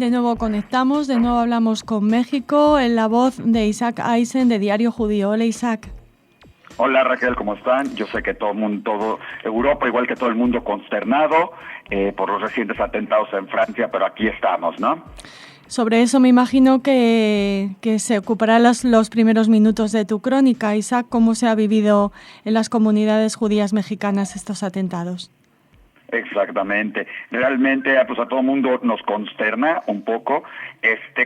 De nuevo conectamos, de nuevo hablamos con México en la voz de Isaac Aysen de Diario Judío. Hola, Isaac. Hola, Raquel, ¿cómo están? Yo sé que todo Europa, igual que todo el mundo, consternado por los recientes atentados en Francia, pero aquí estamos, ¿no? Sobre eso me imagino que se ocupará los primeros minutos de tu crónica. Isaac, ¿cómo se ha vivido en las comunidades judías mexicanas estos atentados? Exactamente. Realmente, pues a todo el mundo nos consterna un poco.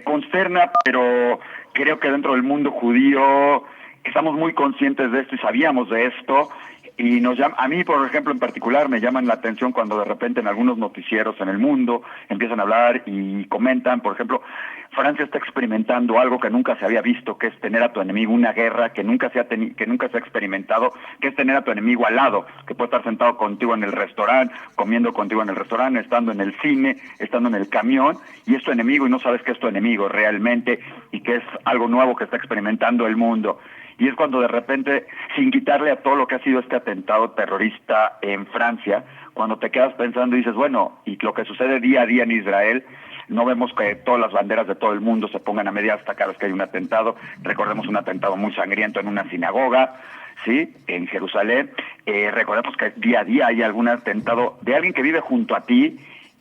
Consterna, pero creo que dentro del mundo judío estamos muy conscientes de esto y sabíamos de esto. Y a mí, por ejemplo, en particular, me llaman la atención cuando de repente en algunos noticieros en el mundo empiezan a hablar y comentan, por ejemplo, Francia está experimentando algo que nunca se había visto, que es tener a tu enemigo, una guerra que nunca se ha experimentado, que es tener a tu enemigo al lado, que puede estar sentado contigo en el restaurante, comiendo contigo en el restaurante, estando en el cine, estando en el camión, y es tu enemigo y no sabes que es tu enemigo realmente y que es algo nuevo que está experimentando el mundo. Y es cuando de repente, sin quitarle a todo lo que ha sido este atentado terrorista en Francia, cuando te quedas pensando y dices, bueno, y lo que sucede día a día en Israel, no vemos que todas las banderas de todo el mundo se pongan a media asta cada vez que hay un atentado. Recordemos un atentado muy sangriento en una sinagoga, ¿sí?, en Jerusalén. Recordemos que día a día hay algún atentado de alguien que vive junto a ti,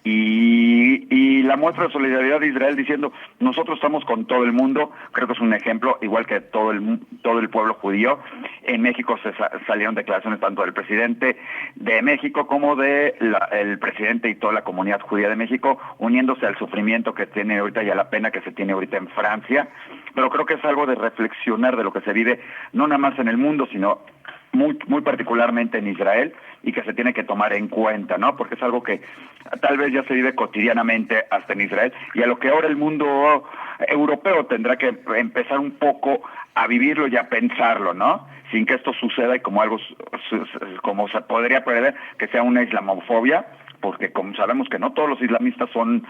y la muestra de solidaridad de Israel diciendo nosotros estamos con todo el mundo, creo que es un ejemplo, igual que todo el pueblo judío. En México salieron declaraciones tanto del presidente de México como el presidente y toda la comunidad judía de México, uniéndose al sufrimiento que tiene ahorita y a la pena que se tiene ahorita en Francia. Pero creo que es algo de reflexionar de lo que se vive, no nada más en el mundo, sino muy particularmente en Israel, y que se tiene que tomar en cuenta, ¿no? Porque es algo que tal vez ya se vive cotidianamente hasta en Israel, y a lo que ahora el mundo europeo tendrá que empezar un poco a vivirlo y a pensarlo, ¿no? Sin que esto suceda y como se podría prever, que sea una islamofobia, porque como sabemos que no todos los islamistas son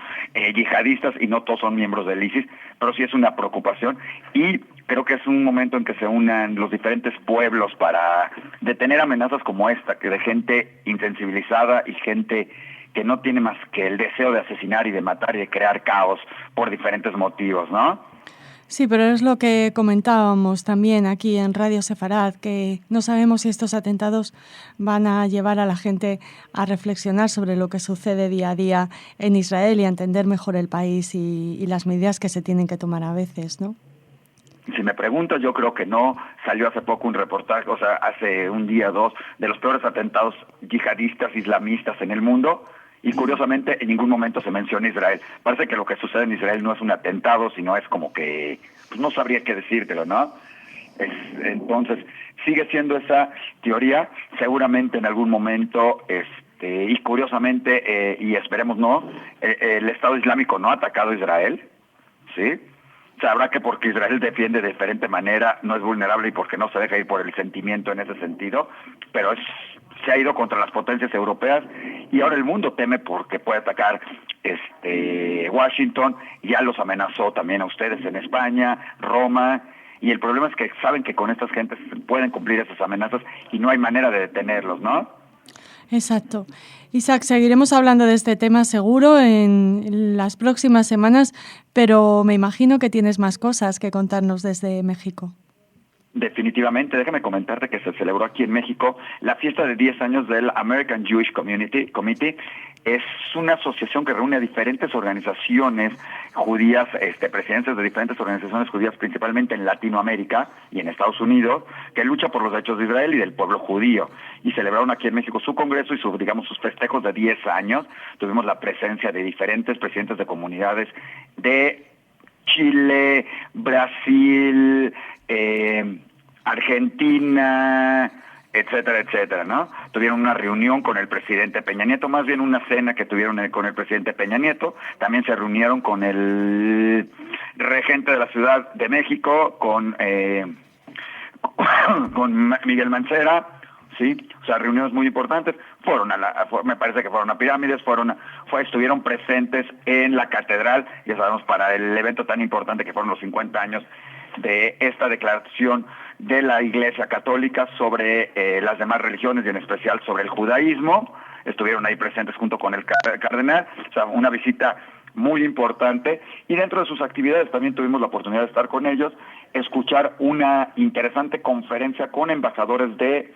yihadistas y no todos son miembros del ISIS, pero sí es una preocupación, y creo que es un momento en que se unan los diferentes pueblos para detener amenazas como esta, que de gente insensibilizada y gente que no tiene más que el deseo de asesinar y de matar y de crear caos por diferentes motivos, ¿no? Sí, pero es lo que comentábamos también aquí en Radio Sefarad, que no sabemos si estos atentados van a llevar a la gente a reflexionar sobre lo que sucede día a día en Israel y a entender mejor el país y las medidas que se tienen que tomar a veces, ¿no? Si me preguntas, yo creo que no. Salió hace poco un reportaje, o sea, hace un día o dos, de los peores atentados yihadistas islamistas en el mundo, y curiosamente en ningún momento se menciona Israel. Parece que lo que sucede en Israel no es un atentado, sino es como que, pues no sabría qué decírtelo, ¿no? Entonces, sigue siendo esa teoría, seguramente en algún momento, y curiosamente, y esperemos no, el Estado Islámico no ha atacado a Israel, ¿sí? Sabrá que porque Israel defiende de diferente manera, no es vulnerable y porque no se deja ir por el sentimiento en ese sentido, pero se ha ido contra las potencias europeas, y ahora el mundo teme porque puede atacar Washington. Ya los amenazó también a ustedes en España, Roma, y el problema es que saben que con estas gentes pueden cumplir esas amenazas y no hay manera de detenerlos, ¿no? Exacto. Isaac, seguiremos hablando de este tema seguro en las próximas semanas, pero me imagino que tienes más cosas que contarnos desde México. Definitivamente, déjame comentarte que se celebró aquí en México la fiesta de 10 años del American Jewish Committee. Es una asociación que reúne a diferentes organizaciones judías, presidentes de diferentes organizaciones judías, principalmente en Latinoamérica y en Estados Unidos, que lucha por los derechos de Israel y del pueblo judío. Y celebraron aquí en México su congreso y sus festejos de 10 años. Tuvimos la presencia de diferentes presidentes de comunidades de Chile, Brasil, Argentina, etcétera, etcétera, ¿no? Tuvieron una reunión con el presidente Peña Nieto, más bien una cena que tuvieron con el presidente Peña Nieto. También se reunieron con el regente de la Ciudad de México, con Miguel Mancera, ¿sí? O sea, reuniones muy importantes. Me parece que fueron a Pirámides, estuvieron presentes en la catedral, ya sabemos, para el evento tan importante que fueron los 50 años de esta declaración de la Iglesia Católica sobre las demás religiones y en especial sobre el judaísmo. Estuvieron ahí presentes junto con el cardenal, o sea, una visita muy importante, y dentro de sus actividades también tuvimos la oportunidad de estar con ellos, escuchar una interesante conferencia con embajadores de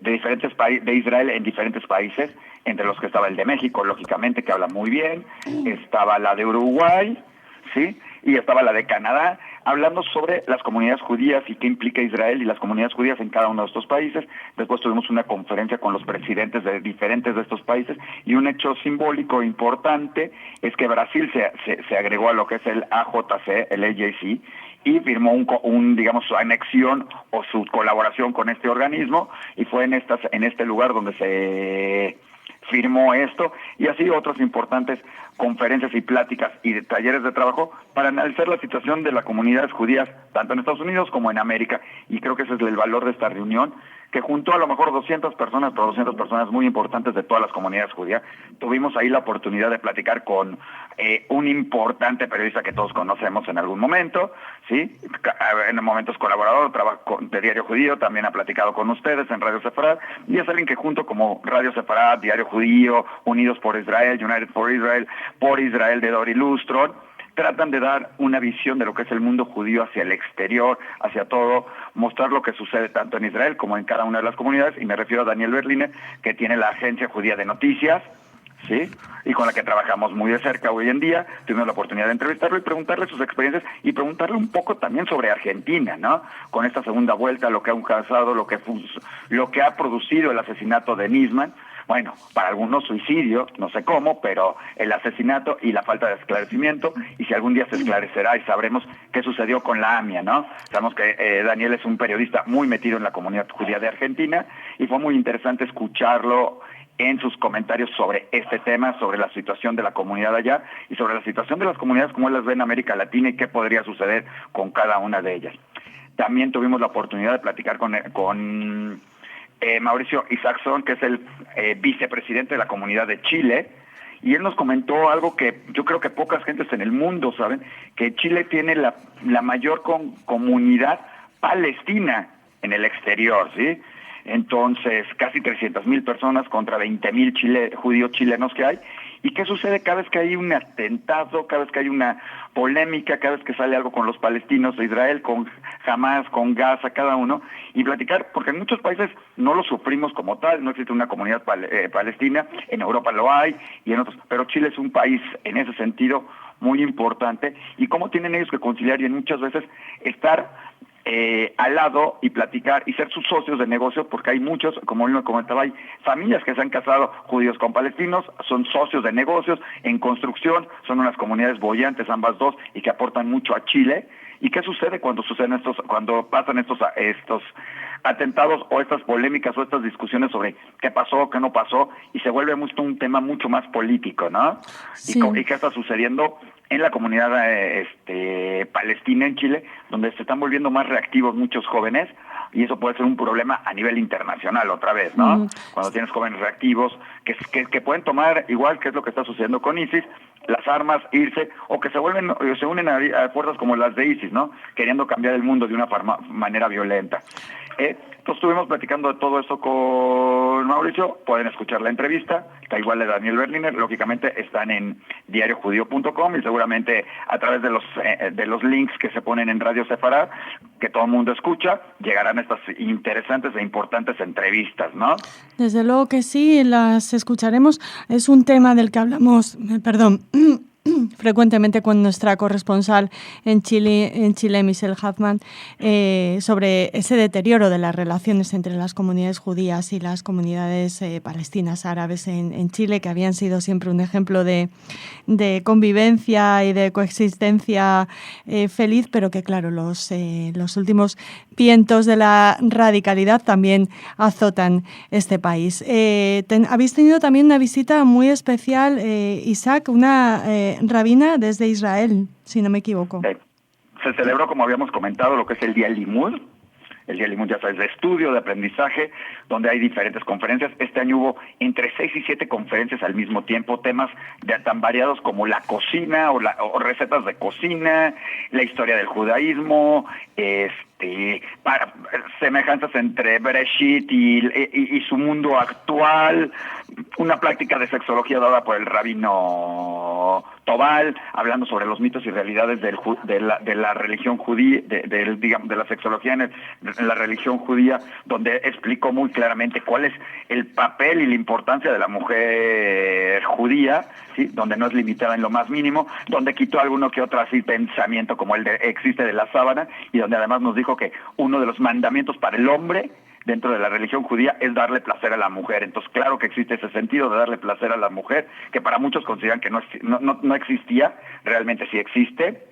diferentes países, de Israel en diferentes países, entre los que estaba el de México, lógicamente, que habla muy bien, estaba la de Uruguay, ¿sí? Y estaba la de Canadá, hablando sobre las comunidades judías y qué implica Israel y las comunidades judías en cada uno de estos países. Después tuvimos una conferencia con los presidentes de diferentes de estos países, y un hecho simbólico importante es que Brasil se agregó a lo que es el AJC, el AJC, y firmó digamos, su anexión o su colaboración con este organismo, y fue en este lugar donde se firmó esto, y así otras importantes conferencias y pláticas y de talleres de trabajo para analizar la situación de las comunidades judías, tanto en Estados Unidos como en América. Y creo que ese es el valor de esta reunión, que juntó a lo mejor 200 personas, pero 200 personas muy importantes de todas las comunidades judías. Tuvimos ahí la oportunidad de platicar con un importante periodista que todos conocemos en algún momento, ¿sí? En momentos colaborador, trabajo de Diario Judío, también ha platicado con ustedes en Radio Sefarad, y es alguien que junto como Radio Sefarad, Diario Judío, Unidos por Israel, United for Israel, por Israel de Dori Lustron, tratan de dar una visión de lo que es el mundo judío hacia el exterior, hacia todo, mostrar lo que sucede tanto en Israel como en cada una de las comunidades, y me refiero a Daniel Berliner, que tiene la Agencia Judía de Noticias, ¿sí? Y con la que trabajamos muy de cerca hoy en día. Tuvimos la oportunidad de entrevistarlo y preguntarle sus experiencias, y preguntarle un poco también sobre Argentina, ¿no? Con esta segunda vuelta, lo que ha causado, lo que ha producido el asesinato de Nisman. Bueno, para algunos suicidio, no sé cómo, pero el asesinato y la falta de esclarecimiento, y si algún día se esclarecerá y sabremos qué sucedió con la AMIA, ¿no? Sabemos que Daniel es un periodista muy metido en la comunidad judía de Argentina, y fue muy interesante escucharlo en sus comentarios sobre este tema, sobre la situación de la comunidad allá, y sobre la situación de las comunidades como él las ve en América Latina, y qué podría suceder con cada una de ellas. También tuvimos la oportunidad de platicar con Mauricio Isaacson, que es el vicepresidente de la comunidad de Chile, y él nos comentó algo que yo creo que pocas gentes en el mundo saben, que Chile tiene la mayor comunidad palestina en el exterior, ¿sí? Entonces, casi 300,000 personas contra 20,000 judíos chilenos que hay. ¿Y qué sucede cada vez que hay un atentado, cada vez que hay una polémica, cada vez que sale algo con los palestinos de Israel, con Hamas, con Gaza, cada uno? Y platicar, porque en muchos países no lo sufrimos como tal, no existe una comunidad palestina, en Europa lo hay y en otros, pero Chile es un país en ese sentido muy importante, y cómo tienen ellos que conciliar y en muchas veces estar al lado y platicar y ser sus socios de negocio, porque hay muchos, como él me comentaba, hay familias que se han casado judíos con palestinos, son socios de negocios en construcción, son unas comunidades bollantes ambas dos y que aportan mucho a Chile. ¿Y qué sucede cuando pasan estos atentados o estas polémicas o estas discusiones sobre qué pasó, qué no pasó, y se vuelve un tema mucho más político, ¿no? Sí. Y qué está sucediendo en la comunidad palestina en Chile, donde se están volviendo más reactivos muchos jóvenes, y eso puede ser un problema a nivel internacional otra vez, ¿no? Cuando tienes jóvenes reactivos que pueden tomar, igual que es lo que está sucediendo con ISIS, las armas, irse, o que se unen a fuerzas como las de ISIS, ¿no? Queriendo cambiar el mundo de una manera violenta. Entonces estuvimos platicando de todo eso con Mauricio. Pueden escuchar la entrevista, está igual de Daniel Berliner, lógicamente están en diariojudío.com, y seguramente a través de los links que se ponen en Radio Sefarad, que todo el mundo escucha, llegarán estas interesantes e importantes entrevistas, ¿no? Desde luego que sí, las escucharemos. Es un tema del que hablamos, frecuentemente con nuestra corresponsal en Chile, Michelle Huffman, sobre ese deterioro de las relaciones entre las comunidades judías y las comunidades palestinas árabes en Chile, que habían sido siempre un ejemplo de convivencia y de coexistencia feliz, pero que claro, los últimos vientos de la radicalidad también azotan este país. Habéis tenido también una visita muy especial, Isaac, una rabina desde Israel, si no me equivoco. Se celebró, como habíamos comentado, lo que es el Día Limud. El Día Limud, ya sabes, de estudio, de aprendizaje, donde hay diferentes conferencias. Este año hubo entre 6 y 7 conferencias al mismo tiempo, temas tan variados como la cocina o recetas de cocina, la historia del judaísmo, semejanzas entre Bereshit y su mundo actual, una plática de sexología dada por el rabino Tobal, hablando sobre los mitos y realidades de la religión judía, digamos, de la sexología en la religión judía, donde explicó muy claramente cuál es el papel y la importancia de la mujer judía, ¿sí? Donde no es limitada en lo más mínimo, donde quitó alguno que otro así pensamiento como el de existe de la sábana, y donde además nos dijo que uno de los mandamientos para el hombre dentro de la religión judía es darle placer a la mujer. Entonces, claro que existe ese sentido de darle placer a la mujer, que para muchos consideran que no existía, realmente sí existe,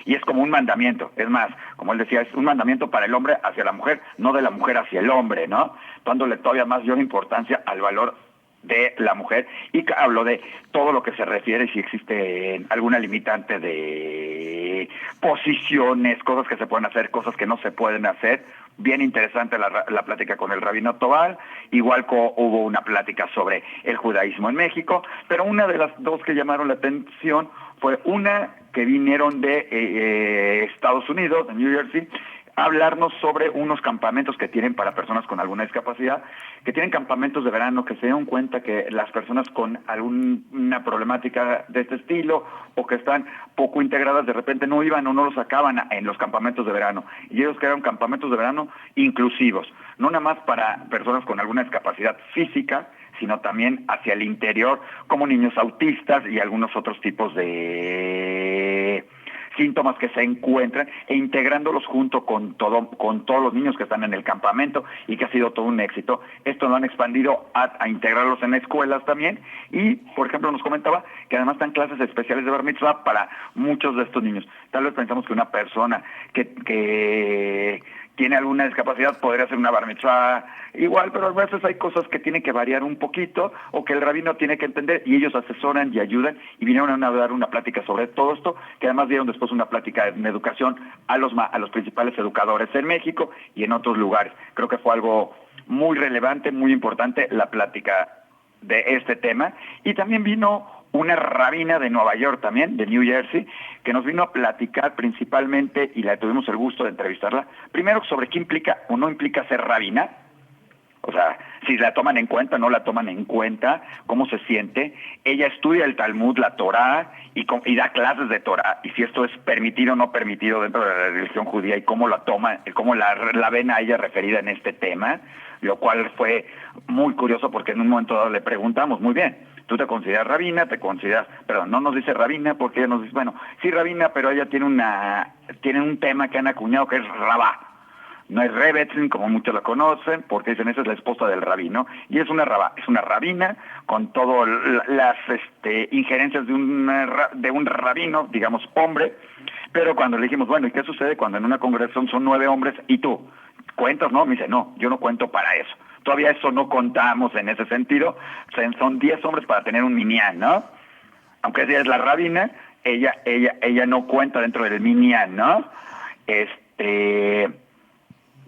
y es como un mandamiento. Es más, como él decía, es un mandamiento para el hombre hacia la mujer, no de la mujer hacia el hombre, ¿no? Dándole todavía más importancia al valor de la mujer, y hablo de todo lo que se refiere, si existe alguna limitante de posiciones, cosas que se pueden hacer, cosas que no se pueden hacer. Bien interesante la plática con el rabino Tobal, igual hubo una plática sobre el judaísmo en México, pero una de las dos que llamaron la atención fue una que vinieron de Estados Unidos, de New Jersey, a hablarnos sobre unos campamentos que tienen para personas con alguna discapacidad, que tienen campamentos de verano, que se dieron cuenta que las personas con alguna problemática de este estilo o que están poco integradas de repente no iban o no los sacaban en los campamentos de verano. Y ellos crearon campamentos de verano inclusivos, no nada más para personas con alguna discapacidad física, sino también hacia el interior, como niños autistas y algunos otros tipos de síntomas que se encuentran, e integrándolos junto con todos los niños que están en el campamento, y que ha sido todo un éxito. Esto lo han expandido a integrarlos en escuelas también, y por ejemplo nos comentaba que además están clases especiales de bar mitzvah para muchos de estos niños. Tal vez pensamos que una persona que tiene alguna discapacidad podría hacer una bar mitzvah igual, pero a veces hay cosas que tienen que variar un poquito, o que el rabino tiene que entender, y ellos asesoran y ayudan, y vinieron a dar una plática sobre todo esto, que además dieron después una plática en educación a los principales educadores en México y en otros lugares. Creo que fue algo muy relevante, muy importante, la plática de este tema. Y también vino una rabina de Nueva York también, de New Jersey, que nos vino a platicar principalmente, y la tuvimos el gusto de entrevistarla, primero sobre qué implica o no implica ser rabina, o sea, si la toman en cuenta, no la toman en cuenta, cómo se siente. Ella estudia el Talmud, la Torá, y da clases de Torá, y si esto es permitido o no permitido dentro de la religión judía, y cómo la toma, cómo la ven a ella referida en este tema, lo cual fue muy curioso, porque en un momento dado le preguntamos, muy bien, ¿tú te consideras rabina? No nos dice rabina, porque ella nos dice, bueno, sí rabina, pero ella tiene un tema que han acuñado que es rabá. No es Rebetzin, como muchos la conocen, porque dicen esa es la esposa del rabino, y es una rabina con todas las injerencias de un rabino, digamos hombre. Pero cuando le dijimos, bueno, ¿y qué sucede cuando en una congregación son 9 hombres y tú cuentas, no? Me dice, no, yo no cuento para eso. Todavía eso no contamos en ese sentido. Son 10 hombres para tener un minyan, ¿no? Aunque ella es la rabina, ella no cuenta dentro del minyan, ¿no?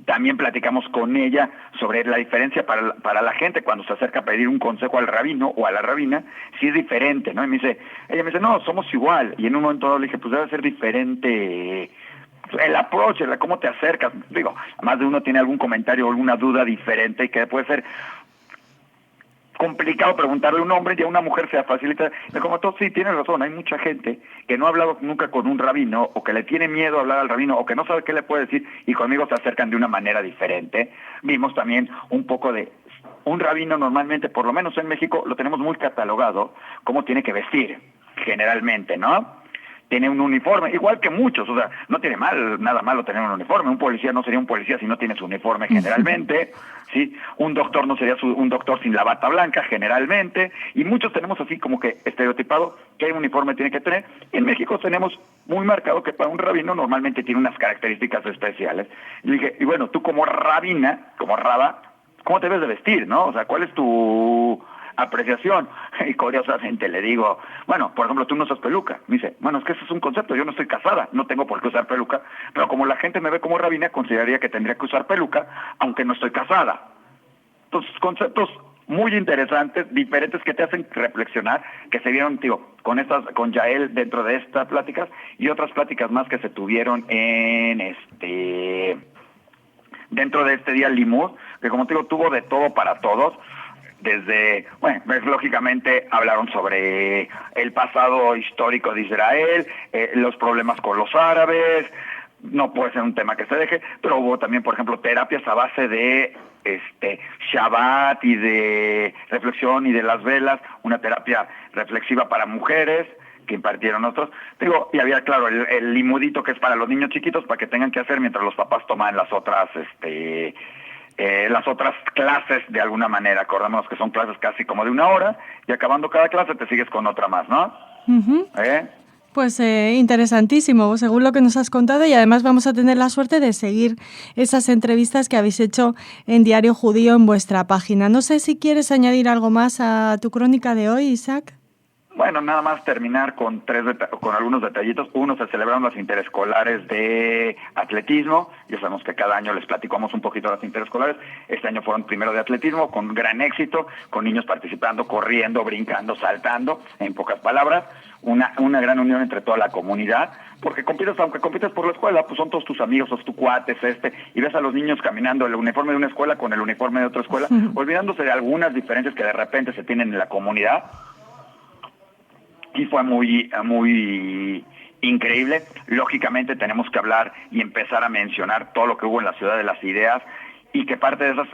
También platicamos con ella sobre la diferencia para la gente cuando se acerca a pedir un consejo al rabino o a la rabina, si es diferente, ¿no? Y ella me dice, no, somos igual. Y en un momento dado le dije, pues debe ser diferente el approach, cómo te acercas. Digo, más de uno tiene algún comentario o alguna duda diferente, y que puede ser complicado preguntarle a un hombre, y a una mujer se facilita. Como todo, sí, tienes razón, hay mucha gente que no ha hablado nunca con un rabino, o que le tiene miedo a hablar al rabino, o que no sabe qué le puede decir, y conmigo se acercan de una manera diferente. Vimos también un poco de un rabino. Normalmente, por lo menos en México, lo tenemos muy catalogado, cómo tiene que vestir, generalmente, ¿no? Tiene un uniforme, igual que muchos, o sea, no tiene nada malo tener un uniforme. Un policía no sería un policía si no tiene su uniforme, generalmente, ¿sí? Un doctor no sería un doctor sin la bata blanca, generalmente, y muchos tenemos así como que estereotipado qué uniforme tiene que tener. Y en México tenemos muy marcado que para un rabino normalmente tiene unas características especiales. Y dije, y bueno, tú como rabina, como raba, ¿cómo te debes de vestir, no? O sea, ¿cuál es tu apreciación? Y curiosamente le digo, bueno, por ejemplo, tú no usas peluca. Me dice, bueno, es que eso es un concepto, yo no estoy casada, no tengo por qué usar peluca, pero como la gente me ve como rabina, consideraría que tendría que usar peluca, aunque no estoy casada. Entonces, conceptos muy interesantes, diferentes, que te hacen reflexionar, que se vieron, con Yael dentro de estas pláticas, y otras pláticas más que se tuvieron dentro de este día Limud, que como te digo, tuvo de todo para todos. desde, bueno, pues, lógicamente hablaron sobre el pasado histórico de Israel, los problemas con los árabes. No puede ser un tema que se deje, pero hubo también, por ejemplo, terapias a base de Shabbat y de reflexión y de las velas, una terapia reflexiva para mujeres que impartieron otros. Digo, y había, claro, el limudito que es para los niños chiquitos, para que tengan que hacer mientras los papás toman las otras clases de alguna manera. Acordémonos que son clases casi como de 1 hora, y acabando cada clase te sigues con otra más, ¿no? Uh-huh. Pues interesantísimo, según lo que nos has contado, y además vamos a tener la suerte de seguir esas entrevistas que habéis hecho en Diario Judío en vuestra página. No sé si quieres añadir algo más a tu crónica de hoy, Isaac. Bueno, nada más terminar con algunos detallitos. Uno, se celebraron las interescolares de atletismo. Ya sabemos que cada año les platicamos un poquito las interescolares. Este año fueron primero de atletismo, con gran éxito, con niños participando, corriendo, brincando, saltando, en pocas palabras. Una gran unión entre toda la comunidad, porque aunque compites por la escuela, pues son todos tus amigos, tus cuates, y ves a los niños caminando el uniforme de una escuela con el uniforme de otra escuela, olvidándose de algunas diferencias que de repente se tienen en la comunidad. Y fue muy, muy increíble. Lógicamente tenemos que hablar y empezar a mencionar todo lo que hubo en la Ciudad de las Ideas, y que parte de esas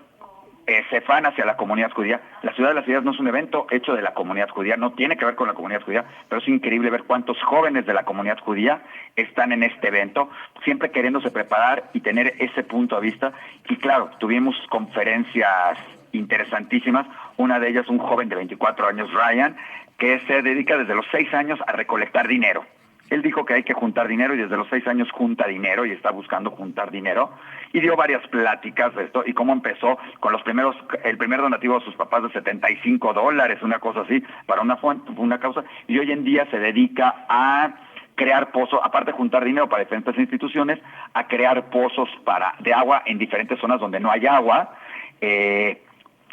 se van hacia la comunidad judía. La Ciudad de las Ideas no es un evento hecho de la comunidad judía, no tiene que ver con la comunidad judía, pero es increíble ver cuántos jóvenes de la comunidad judía están en este evento, siempre queriéndose preparar y tener ese punto de vista. Y claro, tuvimos conferencias interesantísimas, una de ellas un joven de 24 años, Ryan, que se dedica desde los 6 años a recolectar dinero. Él dijo que hay que juntar dinero, y desde los 6 años junta dinero y está buscando juntar dinero, y dio varias pláticas de esto y cómo empezó con el primer donativo de sus papás de $75, una cosa así, para una causa, y hoy en día se dedica a crear pozos, aparte de juntar dinero para diferentes instituciones, a crear pozos de agua en diferentes zonas donde no hay agua.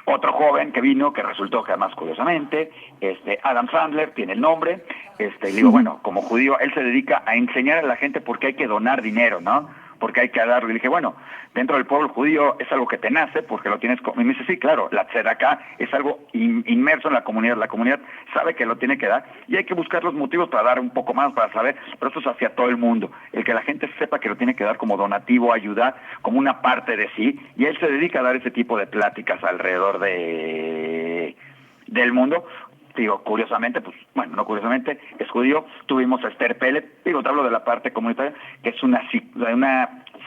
Otro joven que vino, que resultó que además, curiosamente, Adam Sandler, tiene el nombre, le digo, bueno, como judío, él se dedica a enseñar a la gente por qué hay que donar dinero, ¿no? Porque hay que darlo. Y le dije, bueno, dentro del pueblo judío es algo que te nace, porque lo tienes... Y me dice, sí, claro, la tzedakah es algo inmerso en la comunidad sabe que lo tiene que dar, y hay que buscar los motivos para dar un poco más, para saber, pero esto es hacia todo el mundo, el que la gente sepa que lo tiene que dar como donativo, ayudar, como una parte de sí, y él se dedica a dar ese tipo de pláticas alrededor del mundo. Digo, curiosamente, pues, bueno, no curiosamente, es judío. Tuvimos a Esther Pellet, te hablo de la parte comunitaria, que es una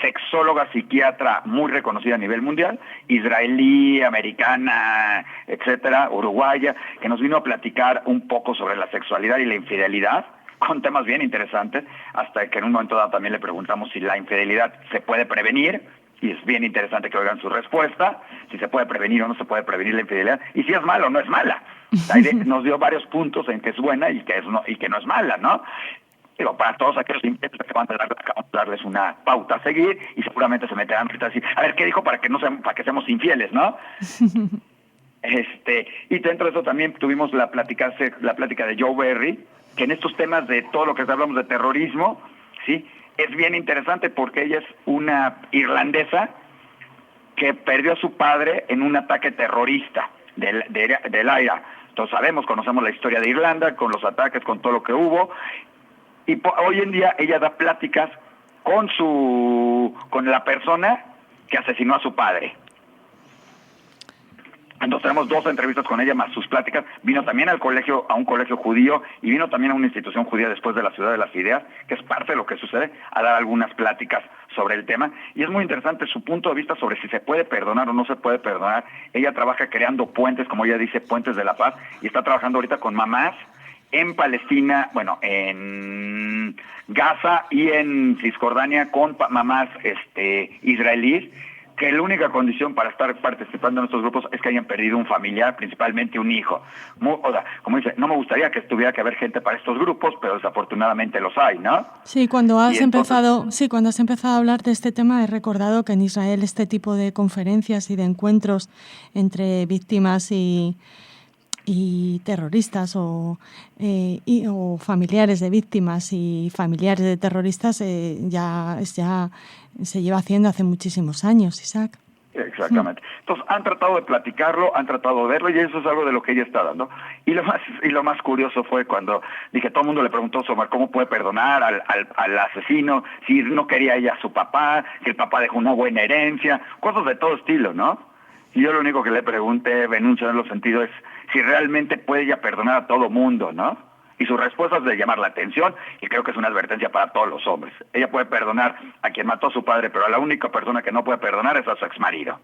sexóloga psiquiatra muy reconocida a nivel mundial, israelí, americana, etcétera, uruguaya, que nos vino a platicar un poco sobre la sexualidad y la infidelidad, con temas bien interesantes, hasta que en un momento dado también le preguntamos si la infidelidad se puede prevenir, y es bien interesante que oigan su respuesta, si se puede prevenir o no se puede prevenir la infidelidad, y si es mala o no es mala. Nos dio varios puntos en que es buena y que no es mala, ¿no? Pero para todos aquellos infieles que van a darles una pauta a seguir, y seguramente se meterán así, a ver qué dijo para que seamos infieles, ¿no? Y dentro de eso también tuvimos la plática de Joe Berry, que en estos temas de todo lo que hablamos de terrorismo, sí, es bien interesante, porque ella es una irlandesa que perdió a su padre en un ataque terrorista del IRA. Entonces conocemos la historia de Irlanda, con los ataques, con todo lo que hubo, y hoy en día ella da pláticas con la persona que asesinó a su padre. Entonces tenemos 2 entrevistas con ella, más sus pláticas. Vino también a un colegio judío, y vino también a una institución judía después de la Ciudad de las Ideas, que es parte de lo que sucede, a dar algunas pláticas sobre el tema. Y es muy interesante su punto de vista sobre si se puede perdonar o no se puede perdonar. Ella trabaja creando puentes, como ella dice, puentes de la paz, y está trabajando ahorita con mamás en Palestina, bueno, en Gaza y en Cisjordania, con mamás israelíes, que la única condición para estar participando en estos grupos es que hayan perdido un familiar, principalmente un hijo. Como dice, no me gustaría que tuviera que haber gente para estos grupos, pero desafortunadamente los hay, ¿no? Sí, cuando has empezado a hablar de este tema, he recordado que en Israel este tipo de conferencias y de encuentros entre víctimas y terroristas o familiares de víctimas y familiares de terroristas ya se lleva haciendo hace muchísimos años, Isaac. Exactamente. Entonces han tratado de platicarlo, han tratado de verlo y eso es algo de lo que ella está dando. Y lo más curioso fue cuando dije, todo el mundo le preguntó sobre cómo puede perdonar al asesino, si no quería ella a su papá, si el papá dejó una buena herencia, cosas de todo estilo, ¿no? Y yo lo único que le pregunté, Benuncio, en los sentidos, es si realmente puede ella perdonar a todo mundo, ¿no? Y su respuesta es de llamar la atención, y creo que es una advertencia para todos los hombres. Ella puede perdonar a quien mató a su padre, pero a la única persona que no puede perdonar es a su exmarido.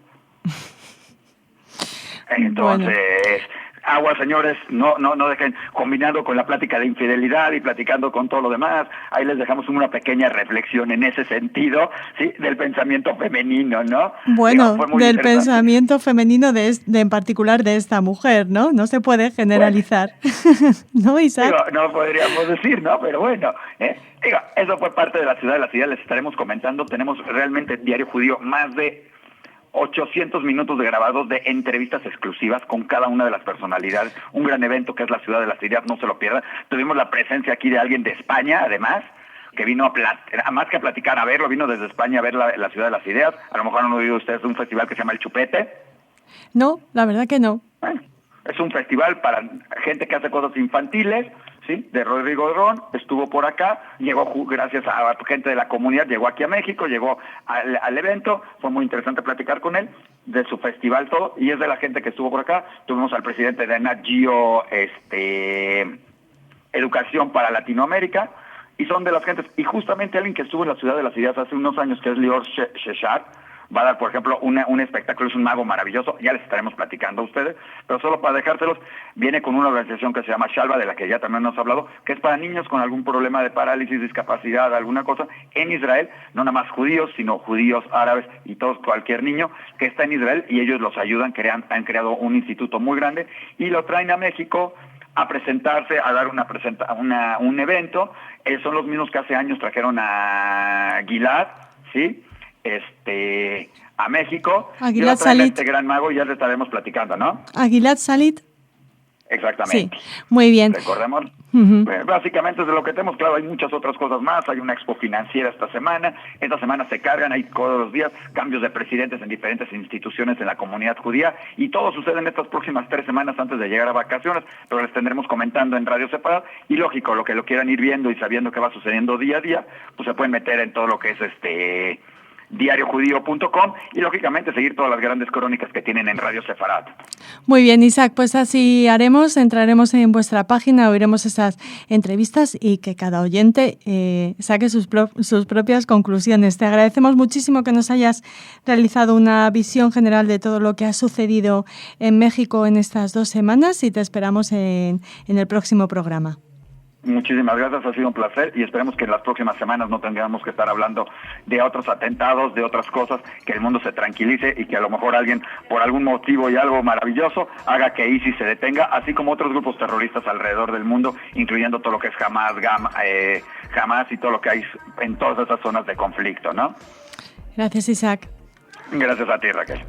Entonces, agua, señores, no dejen, combinando con la plática de infidelidad y platicando con todo lo demás, ahí les dejamos una pequeña reflexión en ese sentido, ¿sí? Del pensamiento femenino, ¿no? Bueno, del pensamiento femenino en particular de esta mujer, ¿no? No se puede generalizar. ¿No, Isaac? No podríamos decir, ¿no? Pero bueno, eso fue parte de la Ciudad de las Ideas, les estaremos comentando, tenemos realmente en Diario Judío más de 800 minutos de grabados de entrevistas exclusivas con cada una de las personalidades, un gran evento que es la Ciudad de las Ideas, no se lo pierdan. Tuvimos la presencia aquí de alguien de España, además, que vino más que a platicar, a verlo, vino desde España a ver la Ciudad de las Ideas. A lo mejor han oído ustedes de un festival que se llama El Chupete. No, la verdad que no. Es un festival para gente que hace cosas infantiles, ¿sí? De Rodrigo Ron, estuvo por acá, llegó gracias a gente de la comunidad, llegó aquí a México, llegó al evento, fue muy interesante platicar con él, de su festival todo, y es de la gente que estuvo por acá. Tuvimos al presidente de Nat Geo, Educación para Latinoamérica, y son de las gentes, y justamente alguien que estuvo en la Ciudad de las Ideas hace unos años, que es Lior Sheshar, va a dar, por ejemplo, un espectáculo, es un mago maravilloso, ya les estaremos platicando a ustedes, pero solo para dejárselos, viene con una organización que se llama Shalva, de la que ya también nos ha hablado, que es para niños con algún problema de parálisis, discapacidad, alguna cosa, en Israel, no nada más judíos, sino judíos, árabes y todos, cualquier niño que está en Israel, y ellos los ayudan, han creado un instituto muy grande, y lo traen a México a presentarse, a dar un evento. Son los mismos que hace años trajeron a Gilad, ¿sí? A México, a Gilad Shalit, este gran mago, y ya le estaremos platicando, ¿no? A Gilad Shalit. Exactamente. Sí, muy bien. Recordemos, básicamente es de lo que tenemos. Claro, hay muchas otras cosas más. Hay una expo financiera esta semana se cargan, hay todos los días cambios de presidentes en diferentes instituciones en la comunidad judía, y todo sucede en estas próximas 3 semanas antes de llegar a vacaciones, pero les tendremos comentando en Radio Separado, y lógico, lo que lo quieran ir viendo y sabiendo qué va sucediendo día a día, pues se pueden meter en todo lo que es diariojudío.com, y lógicamente seguir todas las grandes crónicas que tienen en Radio Sefarad. Muy bien, Isaac, pues así haremos, entraremos en vuestra página, oiremos esas entrevistas y que cada oyente saque sus propias conclusiones. Te agradecemos muchísimo que nos hayas realizado una visión general de todo lo que ha sucedido en México en estas 2 semanas, y te esperamos en el próximo programa. Muchísimas gracias, ha sido un placer, y esperemos que en las próximas semanas no tengamos que estar hablando de otros atentados, de otras cosas, que el mundo se tranquilice y que a lo mejor alguien, por algún motivo y algo maravilloso, haga que ISIS se detenga, así como otros grupos terroristas alrededor del mundo, incluyendo todo lo que es Hamas y todo lo que hay en todas esas zonas de conflicto, ¿no? Gracias, Isaac. Gracias a ti, Raquel.